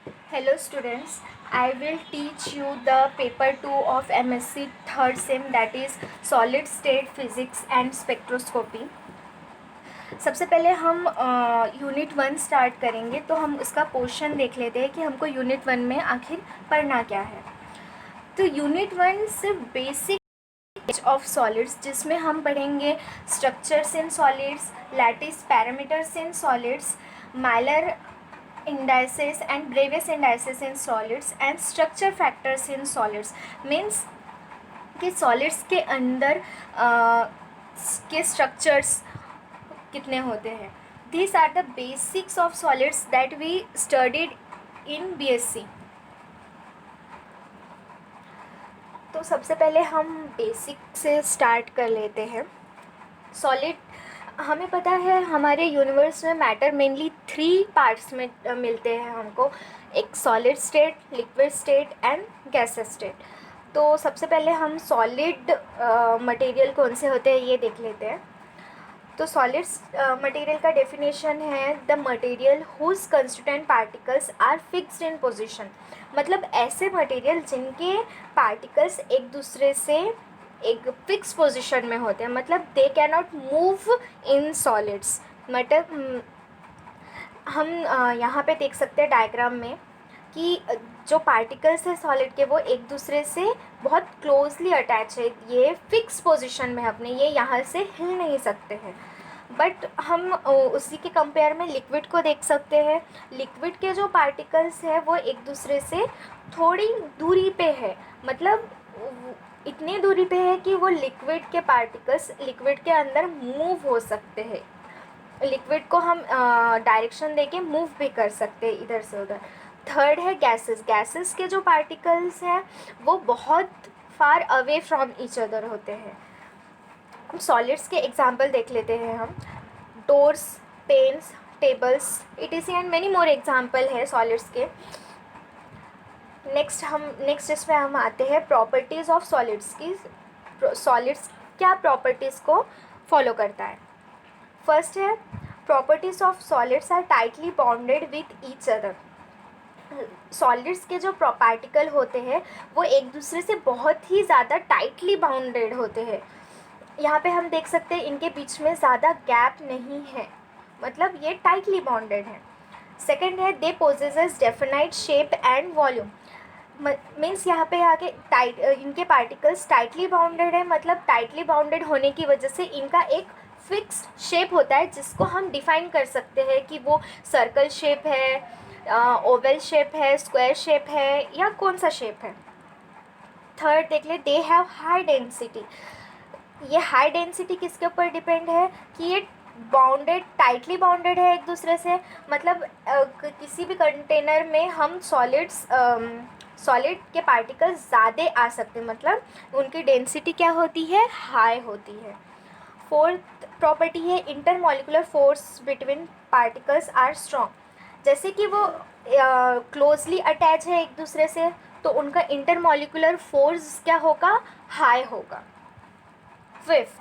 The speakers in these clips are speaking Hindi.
Hello students, I will teach you the paper 2 of MSc third sem, that is solid state physics and spectroscopy. सबसे पहले हम यूनिट 1 स्टार्ट करेंगे, तो हम उसका पोर्शन देख लेते हैं कि हमको यूनिट 1 में आखिर पढ़ना क्या है। तो यूनिट 1 सिर्फ बेसिक ऑफ सॉलिड्स, जिसमें हम पढ़ेंगे structures in solids, lattice parameters in solids, Mylar indices and Bravais indices in solids and structure factors in solids. Means कि सॉलिड्स के अंदर के स्ट्रक्चर्स कितने होते हैं. These are the basics of solids that we studied in BSc. तो सबसे पहले हम बेसिक से स्टार्ट कर लेते हैं. सॉलिड, हमें पता है हमारे यूनिवर्स में मैटर मेनली 3 पार्ट्स में मिलते हैं हमको. एक solid state, liquid state and gases state. तो सबसे पहले हम सॉलिड मटेरियल कौन से होते हैं ये देख लेते हैं. तो सॉलिड मटेरियल का डेफिनेशन है the material whose constituent particles are fixed in position. मतलब ऐसे मटेरियल जिनके पार्टिकल्स एक दूसरे से एक फिक्स पोजीशन में होते हैं, मतलब they can not move in solids. मतलब हम यहाँ पे देख सकते हैं डायग्राम में कि जो पार्टिकल्स है सॉलिड के वो एक दूसरे से बहुत क्लोजली अटैच है. ये फिक्स पोजीशन में अपने, ये यहाँ से हिल नहीं सकते हैं. बट हम उसी के कंपेयर में लिक्विड को देख सकते हैं. लिक्विड के जो पार्टिकल्स है वो एक दूसरे से थोड़ी दूरी पे है, मतलब इतनी दूरी पे है कि वो लिक्विड के पार्टिकल्स लिक्विड के अंदर मूव हो सकते हैं. लिक्विड को हम डायरेक्शन देके मूव भी कर सकते हैं इधर से उधर. थर्ड है गैसेस. गैसेस के जो पार्टिकल्स हैं वो बहुत far away from each other होते हैं. सॉलिड्स के एग्जाम्पल देख लेते हैं हम. Doors, pens, tables, ETC and many more example है सॉलिड्स के. नेक्स्ट इसमें हम आते हैं प्रॉपर्टीज़ ऑफ सॉलिड्स की. सॉलिड्स क्या प्रॉपर्टीज़ को फॉलो करता है. फर्स्ट है properties of solids are tightly bonded with each other. Solids के जो पार्टिकल होते हैं वो एक दूसरे से बहुत ही ज़्यादा टाइटली बाउंडेड होते हैं. यहाँ पे हम देख सकते हैं इनके बीच में ज़्यादा गैप नहीं है, मतलब ये टाइटली बॉन्डेड है. सेकेंड है they possesses definite shape and volume. Means यहाँ पे आके इनके पार्टिकल्स टाइटली बाउंडेड है, मतलब टाइटली बाउंडेड होने की वजह से इनका एक फिक्स्ड शेप होता है जिसको हम डिफाइन कर सकते हैं कि वो सर्कल शेप है, ओवल शेप है, स्क्वायर शेप है या कौन सा शेप है. थर्ड देख ले, दे हैव हाई डेंसिटी. ये हाई डेंसिटी किसके ऊपर डिपेंड है कि ये टाइटली बाउंडेड है एक दूसरे से. मतलब किसी भी कंटेनर में हम सॉलिड के पार्टिकल्स ज़्यादा आ सकते हैं, मतलब उनकी डेंसिटी क्या होती है, हाई होती है. फोर्थ प्रॉपर्टी है intermolecular force between particles are strong. जैसे कि वो क्लोजली अटैच है एक दूसरे से तो उनका इंटरमॉलिकुलर फोर्स क्या होगा, हाई होगा. Fifth,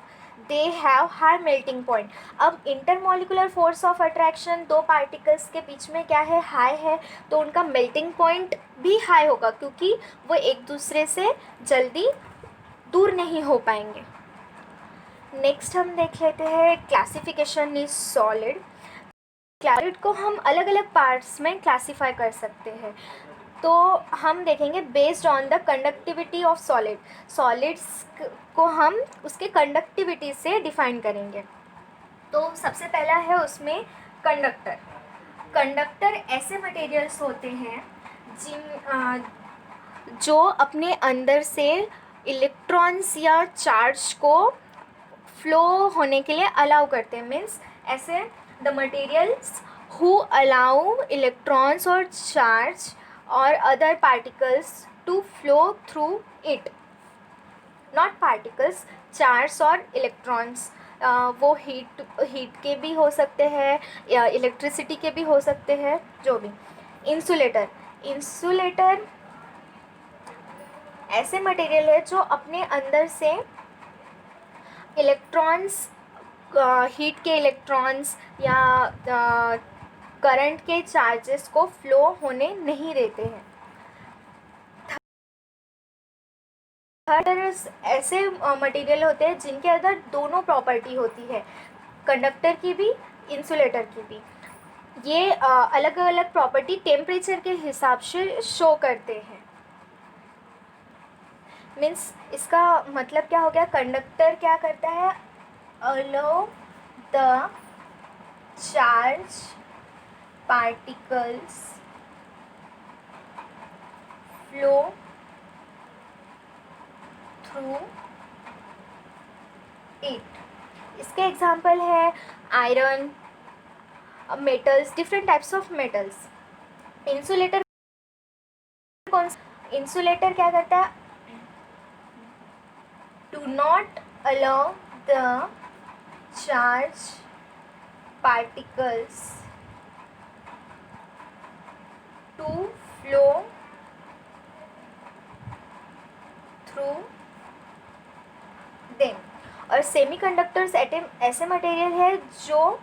they have high melting point. अब इंटरमॉलिकुलर फोर्स ऑफ अट्रैक्शन दो पार्टिकल्स के बीच में क्या है, हाई है, तो उनका मेल्टिंग पॉइंट भी हाई होगा क्योंकि वो एक दूसरे से जल्दी दूर नहीं हो पाएंगे. नेक्स्ट हम देख लेते हैं क्लासिफिकेशन इज सॉलिड. सॉलिड को हम अलग अलग पार्ट्स में क्लासीफाई कर सकते हैं. तो हम देखेंगे based on the conductivity of solid. Solids को हम उसके कंडक्टिविटी से डिफाइन करेंगे. तो सबसे पहला है उसमें कंडक्टर. कंडक्टर ऐसे मटेरियल्स होते हैं जो अपने अंदर से इलेक्ट्रॉन्स या चार्ज को फ्लो होने के लिए अलाउ करते हैं. मीन्स ऐसे the materials who allow electrons और charge or other particles to flow through it. Not particles, charge और electrons. वो हीट के भी हो सकते हैं या इलेक्ट्रिसिटी के भी हो सकते हैं, जो भी. इंसुलेटर ऐसे मटेरियल है जो अपने अंदर से इलेक्ट्रॉन्स, हीट के इलेक्ट्रॉन्स या करंट के चार्जेस को फ्लो होने नहीं देते हैं। थर्ड, ऐसे मटेरियल होते हैं जिनके अंदर दोनों प्रॉपर्टी होती है, कंडक्टर की भी, इंसुलेटर की भी। ये अलग अलग प्रॉपर्टी टेम्परेचर के हिसाब से शो करते हैं। मीन्स इसका मतलब क्या हो गया, कंडक्टर क्या करता है, allow the charge particles flow through it. इसके एग्जाम्पल है iron, metals, different types of metals. Insulator insulator क्या करता है, do not allow the charge particles to flow through them. और सेमीकंडक्टर्स ऐसे मटेरियल है जो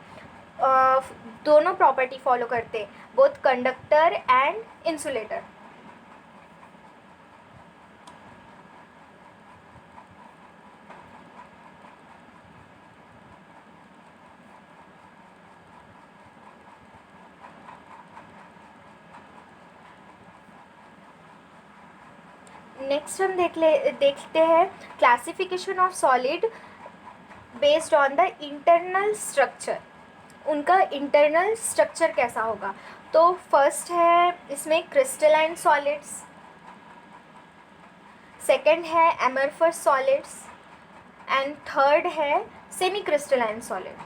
दोनों प्रॉपर्टी फॉलो करते हैं, both conductor and insulator. Next हम देखते हैं classification of solid based on the internal structure. उनका इंटरनल स्ट्रक्चर कैसा होगा। तो फर्स्ट है इसमें क्रिस्टलाइन सॉलिड्स, सेकंड है एमरफस सॉलिड्स एंड थर्ड है सेमी क्रिस्टलाइन सॉलिड।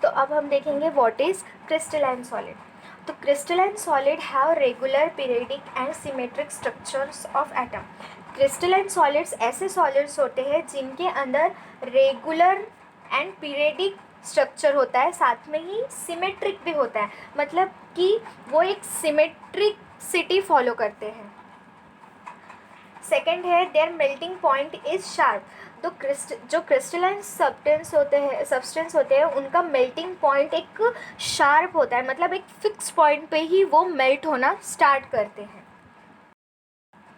तो अब हम देखेंगे व्हाट इज क्रिस्टलाइन सॉलिड। तो crystalline solid have regular, periodic and symmetric structures of atom. Crystalline solids ऐसे सॉलिड्स होते हैं जिनके अंदर रेगुलर एंड पीरियडिक स्ट्रक्चर होता है, साथ में ही सिमेट्रिक भी होता है, मतलब कि वो एक सिमेट्रिक सिटी फॉलो करते हैं। सेकेंड है their melting point is sharp. तो जो क्रिस्टलाइन सब्सटेंस होते हैं उनका मेल्टिंग पॉइंट एक शार्प होता है, मतलब एक फिक्स पॉइंट पे ही वो मेल्ट होना स्टार्ट करते हैं।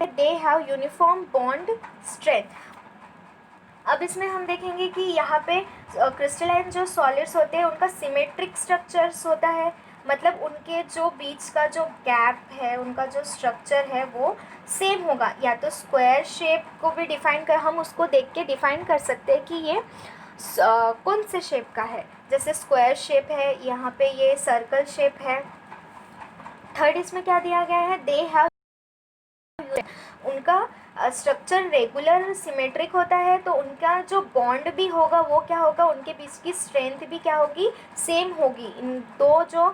They have uniform bond strength. अब इसमें हम देखेंगे कि यहाँ पे क्रिस्टलाइन जो सॉलिड्स होते हैं उनका सिमेट्रिक स्ट्रक्चर्स होता है, मतलब उनके जो बीच का जो गैप है, उनका जो स्ट्रक्चर है वो सेम होगा। या तो स्क्वायर शेप को भी डिफाइन कर, हम उसको देख के डिफाइन कर सकते हैं कि ये कौन से शेप का है। जैसे स्क्वायर शेप है, यहाँ पे ये सर्कल शेप है। थर्ड इसमें क्या दिया गया है, दे हैव, उनका स्ट्रक्चर रेगुलर सिमेट्रिक होता है, तो उनका जो बॉन्ड भी होगा वो क्या होगा, उनके बीच की स्ट्रेंथ भी क्या होगी, सेम होगी। इन दो जो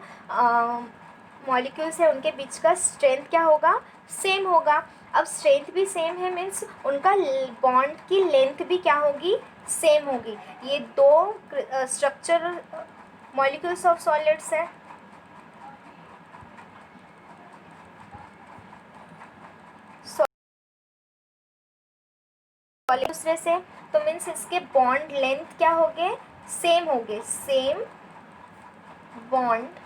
मॉलिक्यूल्स है उनके बीच का स्ट्रेंथ क्या होगा, सेम होगा। अब स्ट्रेंथ भी सेम है मीन्स उनका बॉन्ड की लेंथ भी क्या होगी, सेम होगी। ये दो स्ट्रक्चर मॉलिक्यूल्स ऑफ सॉलिड्स है। दूसरे से तो मीन्स इसके बॉन्ड लेंथ क्या होंगे, सेम होंगे, सेम बॉन्ड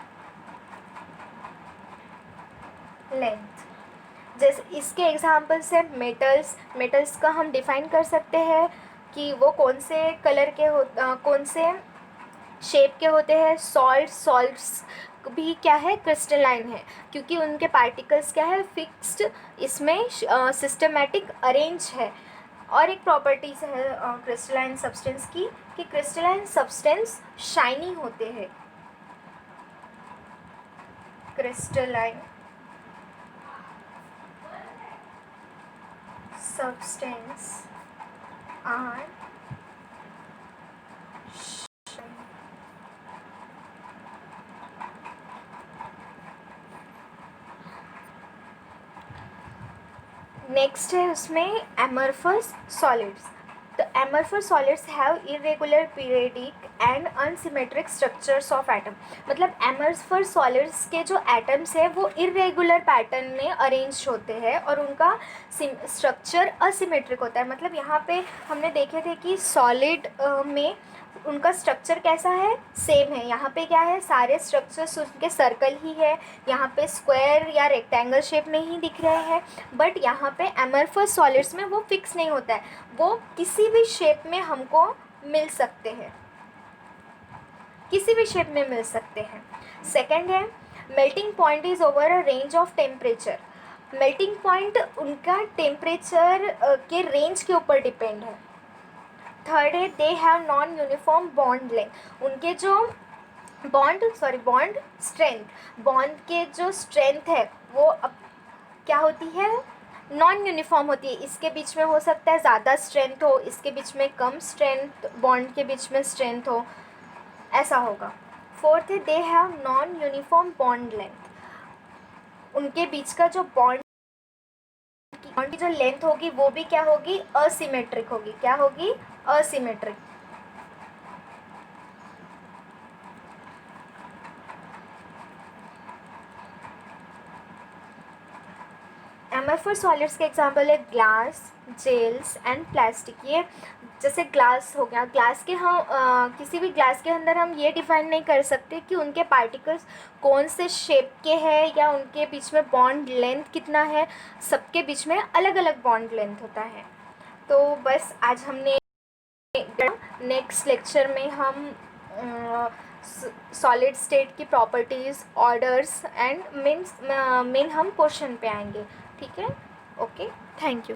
लेंथ। जैसे इसके एग्जांपल्स है मेटल्स का हम डिफाइन कर सकते हैं कि वो कौन से कलर के कौन से शेप के होते हैं। सॉल्ट्स भी क्या है, क्रिस्टलाइन है, क्योंकि उनके पार्टिकल्स क्या है, फिक्स्ड, इसमें सिस्टमेटिक अरेंज है। और एक प्रॉपर्टीज है क्रिस्टलाइन सब्सटेंस की कि क्रिस्टलाइन सब्सटेंस शाइनी होते हैं। क्रिस्टलाइन सब्सटेंस आर नेक्स्ट है उसमें एमरफस सॉलिड्स। तो amorphous solids have irregular periodic and unsymmetric structures of atom. मतलब amorphous solids के जो atoms है वो irregular pattern में अरेंज होते हैं और उनका स्ट्रक्चर असिमेट्रिक होता है. मतलब यहाँ पे हमने देखे थे कि सॉलिड में उनका स्ट्रक्चर कैसा है, सेम है. यहाँ पे क्या है, सारे स्ट्रक्चर्स उनके सर्कल ही है, यहाँ पे स्क्वायर या रेक्टेंगल शेप में ही दिख रहे हैं. बट यहाँ पे एमरफस सॉलिड्स में वो फिक्स नहीं होता है, वो किसी भी शेप में हमको मिल सकते हैं, किसी भी शेप में मिल सकते हैं. सेकेंड है melting point is over a range of temperature. Melting point उनका टेम्परेचर के रेंज के ऊपर डिपेंड है. थर्ड है they have non uniform bond length. उनके जो बॉन्ड स्ट्रेंथ, बॉन्ड के जो स्ट्रेंथ है वो अब क्या होती है, नॉन यूनिफॉर्म होती है. इसके बीच में हो सकता है ज़्यादा स्ट्रेंथ हो, इसके बीच में कम स्ट्रेंथ, बॉन्ड के बीच में स्ट्रेंथ हो, ऐसा होगा. फोर्थ है they have non uniform bond length. उनके बीच का जो बॉन्ड की जो लेंथ होगी वो भी क्या होगी, असिमेट्रिक होगी. क्या होगी, असिमेट्रिक. एमरफस सॉलिड्स के एग्जाम्पल है ग्लास, जेल्स एंड प्लास्टिक. ये जैसे ग्लास हो गया, ग्लास के हम किसी भी ग्लास के अंदर हम ये डिफाइन नहीं कर सकते कि उनके पार्टिकल्स कौन से शेप के हैं या उनके बीच में बॉन्ड लेंथ कितना है. सबके बीच में अलग अलग बॉन्ड लेंथ होता है. तो बस आज हमने, नेक्स्ट लेक्चर में हम सॉलिड स्टेट की प्रॉपर्टीज़, ऑर्डर्स एंड मेन हम क्वेश्चन पे आएंगे. ठीक है, ओके, थैंक यू.